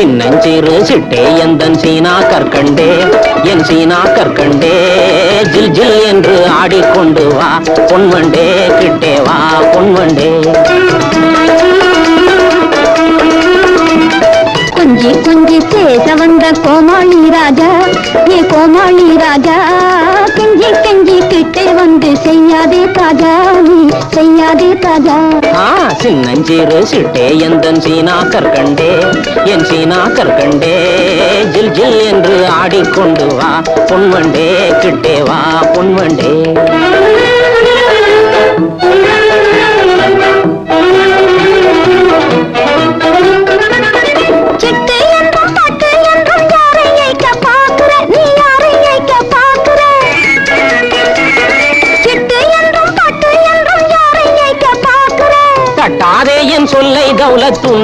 சின்னஞ்சிறு சிட்டே எந்தன் சீனா கற்கண்டே என் சீனா கற்கண்டே ஜில் ஜில் என்று ஆடிக்கொண்டு வா பொன்வண்டே கிட்டே வா பொன்வண்டே கொஞ்சி கொஞ்சி பேச வந்த கோமாளி ராஜா ஏ கோமாளி ராஜா கெஞ்சி கெஞ்சி கிட்டே வந்து செய்யாதே தாஜா நீ செய்யாதே தாஜா சின்னஞ்சிறு சிட்டே எந்தன் சீனா கற்கண்டே என் சீனா கற்கண்டே ஜில் ஜில் என்று ஆடிக்கொண்டு வா பொன்வண்டே கிட்டே வா பொன்வண்டே தட்டாதே என் சொல்லை தௌலத்துன்னை